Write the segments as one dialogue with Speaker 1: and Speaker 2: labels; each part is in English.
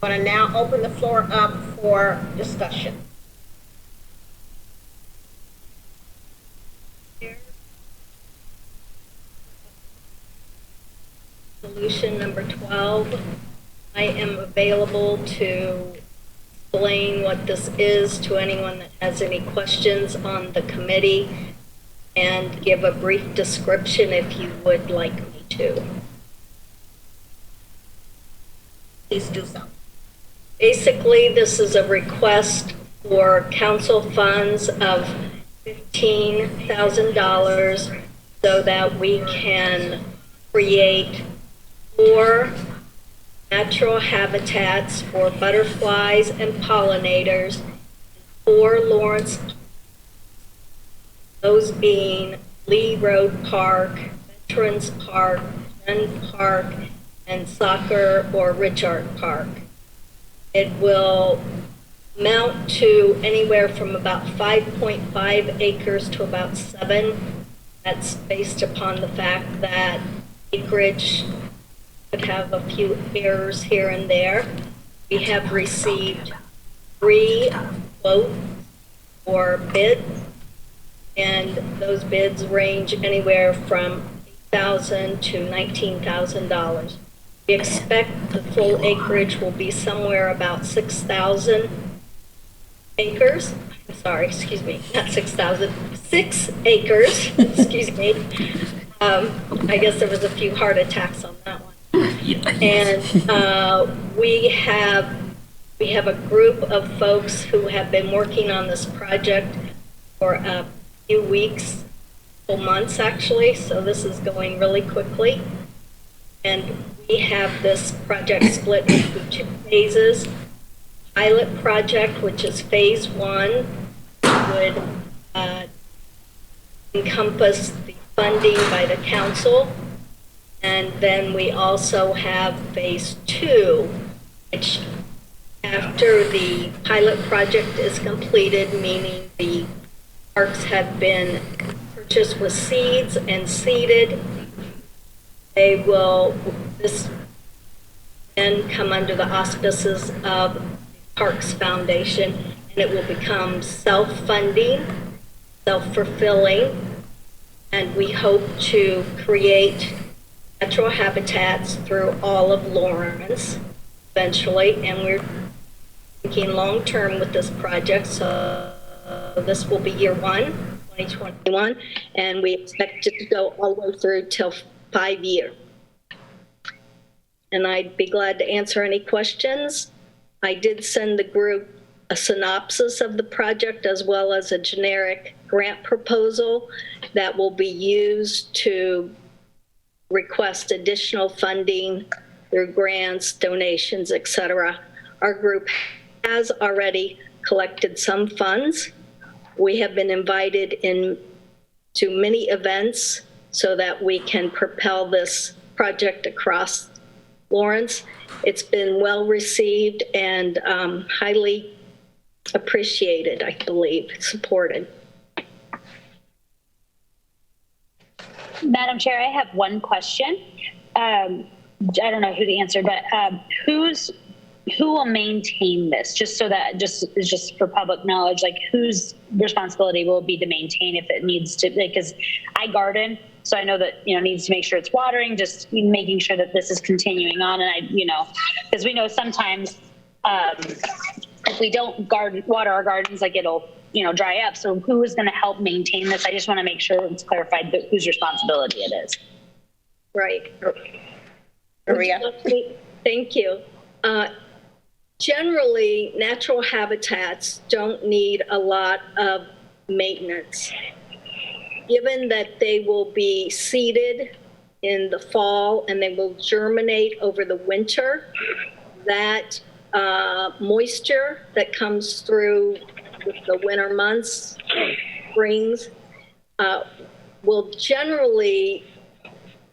Speaker 1: I'm going to now open the floor up for discussion. Resolution number 12. I am available to explain what this is to anyone that has any questions on the committee and give a brief description if you would like me to. Please do so. Basically, this is a request for council funds of $15,000 so that we can create 4 natural habitats for butterflies and pollinators for Lawrence, those being Lee Road Park, Veterans Park, Penn Park, and Soccer or Richard Park. It will amount to anywhere from about 5.5 acres to about 7. That's based upon the fact that acreage could have a few errors here and there. We have received 3 quotes or bids, and those bids range anywhere from $8,000 to $19,000. We expect the full acreage will be somewhere about 6,000 acres. I'm sorry, excuse me, not 6,000, 6 acres, excuse me. I guess there was a few heart attacks on that one. And we have a group of folks who have been working on this project for a few weeks, months actually, so this is going really quickly. And we have this project split into 2 phases. Pilot project, which is phase 1, would encompass the funding by the council. And then we also have phase 2, which after the pilot project is completed, meaning the parks have been purchased with seeds and seeded, this then come under the auspices of the Parks Foundation, and it will become self-funding, self-fulfilling, and we hope to create natural habitats through all of Lawrence eventually, and we're thinking long-term with this project, so this will be year 1, 2021, and we expect it to go all the way through till 5 years. And I'd be glad to answer any questions. I did send the group a synopsis of the project as well as a generic grant proposal that will be used to request additional funding through grants, donations, etc. Our group has already collected some funds. We have been invited in to many events so that we can propel this project across Lawrence. It's been well received and highly appreciated, I believe, supported.
Speaker 2: Madam Chair, I have one question. I don't know who to answer, but who will maintain this? Just so that just for public knowledge, like whose responsibility will it be to maintain if it needs to? Because I garden, so I know that needs to make sure it's watering, just making sure that this is continuing on. And because we know sometimes if we don't water our gardens, like it'll dry up. So who is going to help maintain this? I just want to make sure it's clarified that whose responsibility it is.
Speaker 1: Right. Maria. Thank you. Generally, natural habitats don't need a lot of maintenance. Given that they will be seeded in the fall and they will germinate over the winter, that moisture that comes through the winter months, springs, will generally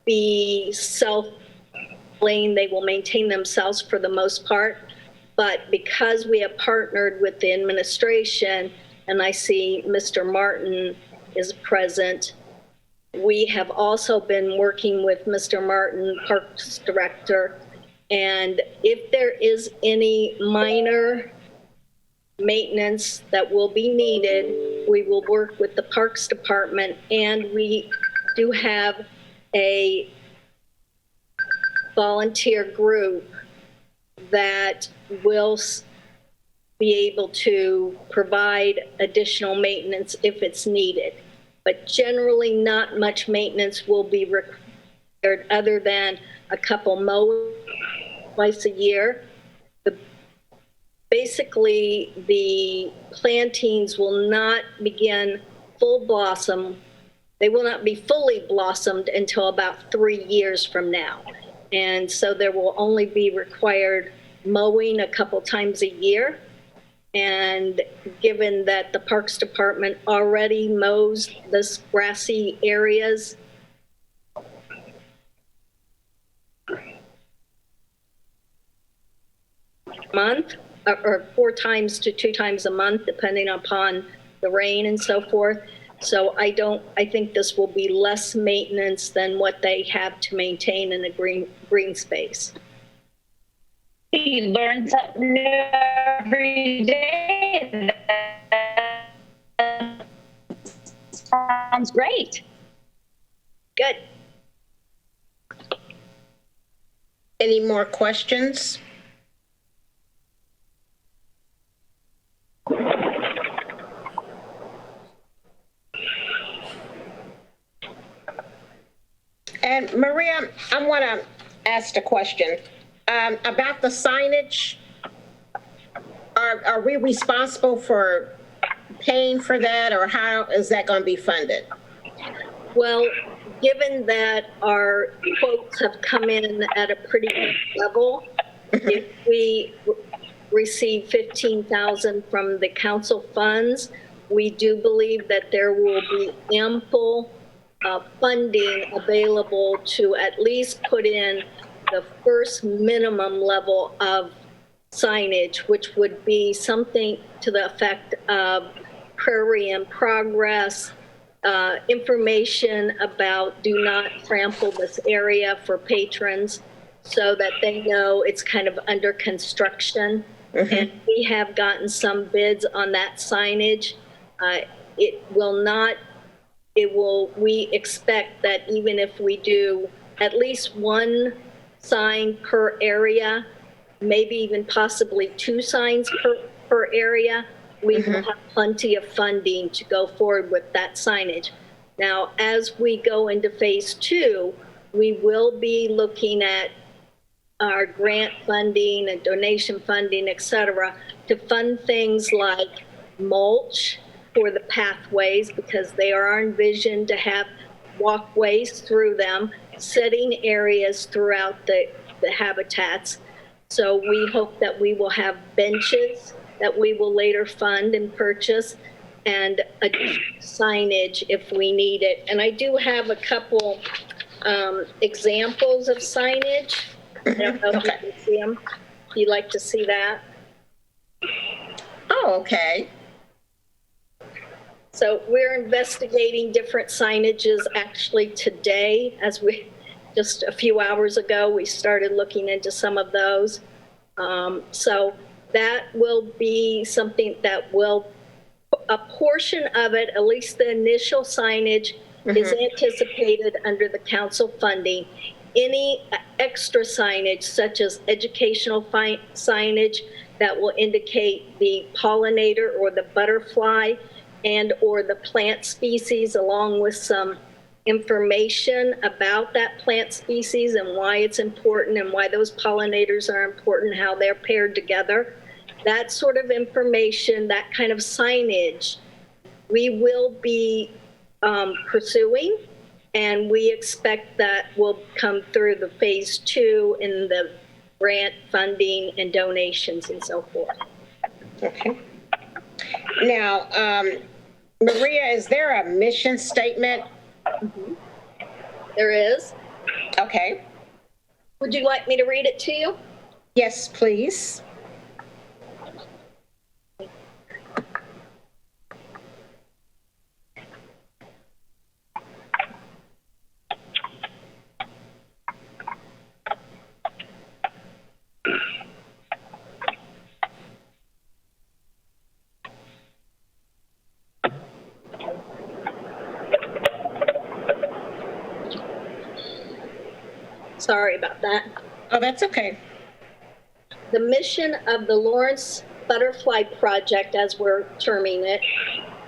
Speaker 1: be self-clean. They will maintain themselves for the most part. But because we have partnered with the administration, and I see Mr. Martin is present, we have also been working with Mr. Martin, Parks Director, And if there is any minor maintenance that will be needed, we will work with the Parks Department, and we do have a volunteer group that will be able to provide additional maintenance if it's needed. But generally, not much maintenance will be required other than a couple mows twice a year. Basically, the plantings will not begin full blossom. They will not be fully blossomed until about 3 years from now. And so there will only be required mowing a couple times a year. And given that the Parks Department already mows this grassy areas, month, or 4 times to 2 times a month, depending upon the rain and so forth. So I think this will be less maintenance than what they have to maintain in a green space.
Speaker 2: You learn something new every day. That sounds great.
Speaker 1: Good.
Speaker 3: Any more questions? And Maria, I want to ask a question about the signage. Are we responsible for paying for that, or how is that going to be funded?
Speaker 1: Well, given that our quotes have come in at a pretty good level, if we receive $15,000 from the council funds, we do believe that there will be ample funding available to at least put in the first minimum level of signage, which would be something to the effect of prairie in progress, information about do not trample this area for patrons, so that they know it's kind of under construction. And we have gotten some bids on that signage. We expect that even if we do at least 1 sign per area, maybe even possibly 2 signs per area, we will have plenty of funding to go forward with that signage. Now, as we go into phase 2, we will be looking at our grant funding and donation funding, et cetera, to fund things like mulch for the pathways, because they are envisioned to have walkways through them, setting areas throughout the habitats. So we hope that we will have benches that we will later fund and purchase, and signage if we need it. And I do have a couple examples of signage. I don't know if you can see them. If you'd like to see that.
Speaker 3: Oh, okay.
Speaker 1: So we're investigating different signages actually today. Just a few hours ago, we started looking into some of those. So that will be something that a portion of it, at least the initial signage, is anticipated under the council funding. Any extra signage, such as educational signage that will indicate the pollinator or the butterfly and or the plant species, along with some information about that plant species and why it's important and why those pollinators are important, how they're paired together. That sort of information, that kind of signage, we will be pursuing, and we expect that will come through the phase 2 in the grant funding and donations and so forth.
Speaker 3: Okay. Now, Maria, is there a mission statement?
Speaker 1: There is.
Speaker 3: Okay.
Speaker 1: Would you like me to read it to you?
Speaker 3: Yes, please.
Speaker 1: Sorry about that.
Speaker 3: Oh, that's okay.
Speaker 1: The mission of the Lawrence Butterfly Project, as we're terming it,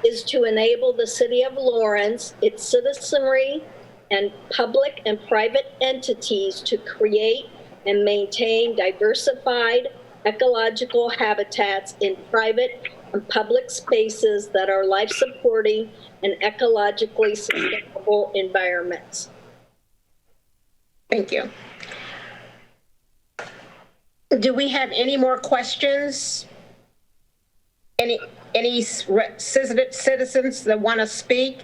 Speaker 1: is to enable the city of Lawrence, its citizenry, and public and private entities to create and maintain diversified ecological habitats in private and public spaces that are life-supporting and ecologically sustainable environments.
Speaker 3: Thank you. Do we have any more questions? Any citizens that want to speak?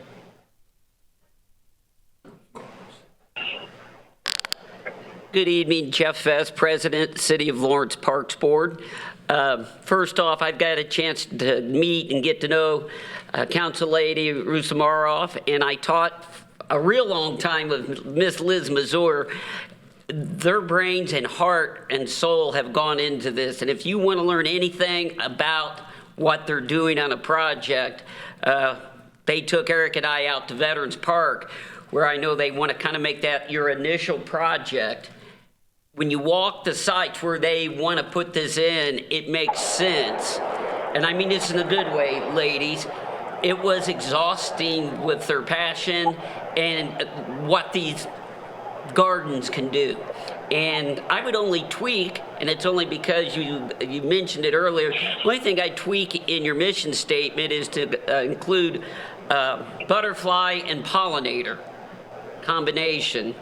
Speaker 4: Good evening, Jeff Vest, President, City of Lawrence Parks Board. First off, I've got a chance to meet and get to know Council Lady Rusamaroff, and I taught a real long time with Miss Liz Mazur. Their brains and heart and soul have gone into this, and if you want to learn anything about what they're doing on a project, they took Eric and I out to Veterans Park, where I know they want to kind of make that your initial project. When you walk the sites where they want to put this in, it makes sense. And I mean this in a good way, ladies. It was exhausting with their passion and what these gardens can do. And I would only tweak, and it's only because you mentioned it earlier, the only thing I tweak in your mission statement is to include butterfly and pollinator combination,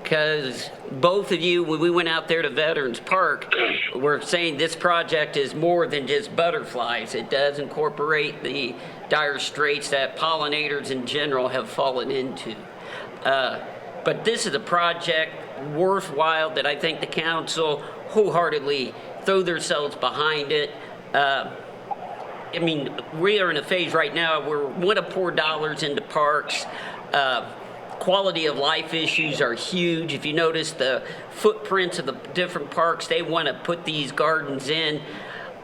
Speaker 4: because both of you, when we went out there to Veterans Park, were saying this project is more than just butterflies. It does incorporate the dire straits that pollinators in general have fallen into. But this is a project worthwhile that I think the council wholeheartedly throw themselves behind it. I mean, we are in a phase right now where we want to pour dollars into parks. Quality of life issues are huge. If you notice the footprints of the different parks, they want to put these gardens in,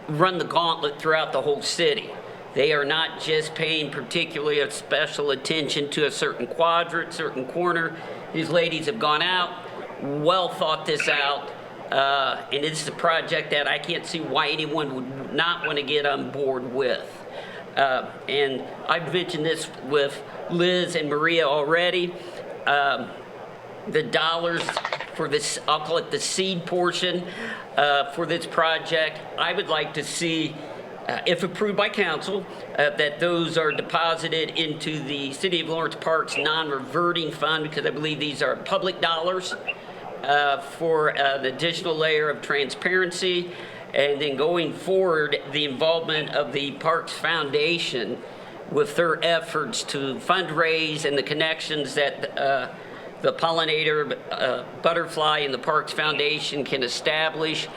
Speaker 4: run the gauntlet throughout the whole city. They are not just paying particularly a special attention to a certain quadrant, certain corner. These ladies have gone out, well thought this out, and it's a project that I can't see why anyone would not want to get on board with. And I've mentioned this with Liz and Maria already. The dollars for this, I'll call it the seed portion for this project, I would like to see, if approved by council, that those are deposited into the City of Lawrence Parks non-reverting fund, because I believe these are public dollars for an additional layer of transparency. And then going forward, the involvement of the Parks Foundation with their efforts to fundraise and the connections that the pollinator, butterfly, and the Parks Foundation can establish.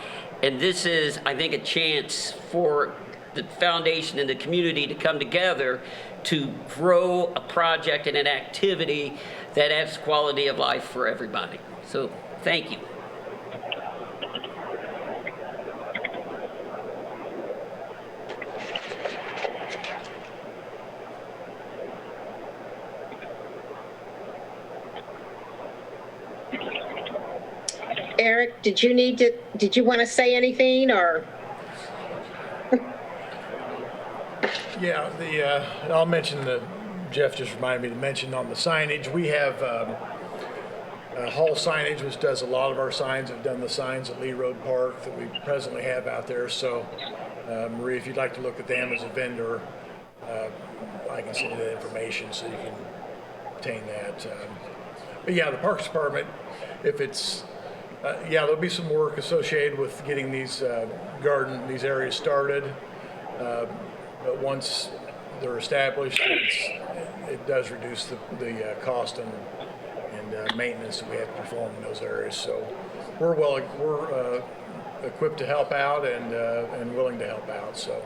Speaker 4: And this is, I think, a chance for the foundation and the community to come together to grow a project and an activity that adds quality of life for everybody. So, thank you.
Speaker 3: Eric, did you want to say anything, or?
Speaker 5: Yeah, I'll mention Jeff just reminded me to mention on the signage, we have Hall Signage, which does a lot of our signs, have done the signs at Lee Road Park that we presently have out there. So, Marie, if you'd like to look at them as a vendor, I can send you that information so you can obtain that. But yeah, the Parks Department, if it's, yeah, there'll be some work associated with getting these these areas started. But once they're established, it does reduce the cost and maintenance that we have to perform in those areas. So we're equipped to help out and willing to help out. So.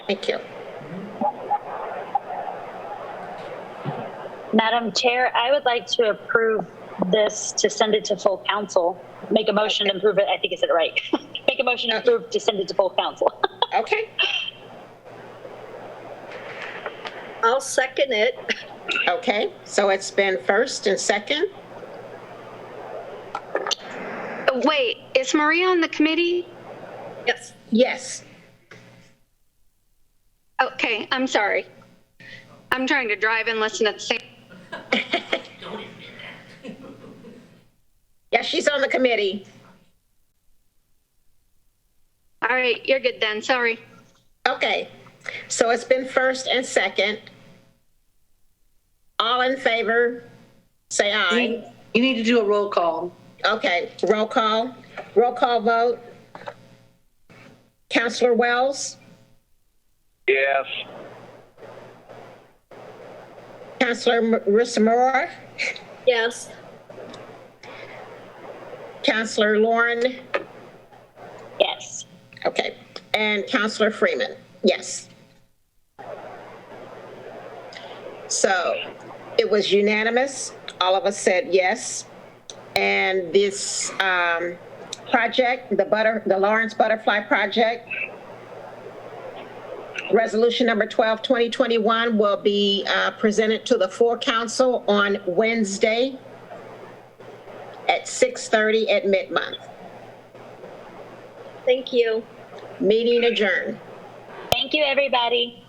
Speaker 3: Thank you.
Speaker 2: Madam Chair, I would like to approve this to send it to full council. Make a motion to approve it. I think I said it right. Make a motion to approve to send it to full council.
Speaker 3: Okay.
Speaker 1: I'll second it.
Speaker 3: Okay, so it's been first and second.
Speaker 6: Wait, is Maria on the committee?
Speaker 1: Yes.
Speaker 3: Yes.
Speaker 6: Okay, I'm sorry. I'm trying to drive and listen at the same.
Speaker 3: Yes, she's on the committee.
Speaker 6: All right, you're good then. Sorry.
Speaker 3: Okay, so it's been first and second. All in favor, say aye.
Speaker 7: You need to do a roll call.
Speaker 3: Okay, roll call. Roll call vote. Counselor Wells?
Speaker 8: Yes.
Speaker 3: Counselor Marissa Moore?
Speaker 1: Yes.
Speaker 3: Counselor Lauren?
Speaker 2: Yes.
Speaker 3: Okay, and Counselor Freeman? Yes. So it was unanimous. All of us said yes. And this project, the Lawrence Butterfly Project, resolution number 12, 2021 will be presented to the full council on Wednesday at 6:30 at mid-month.
Speaker 1: Thank you.
Speaker 3: Meeting adjourned.
Speaker 2: Thank you, everybody.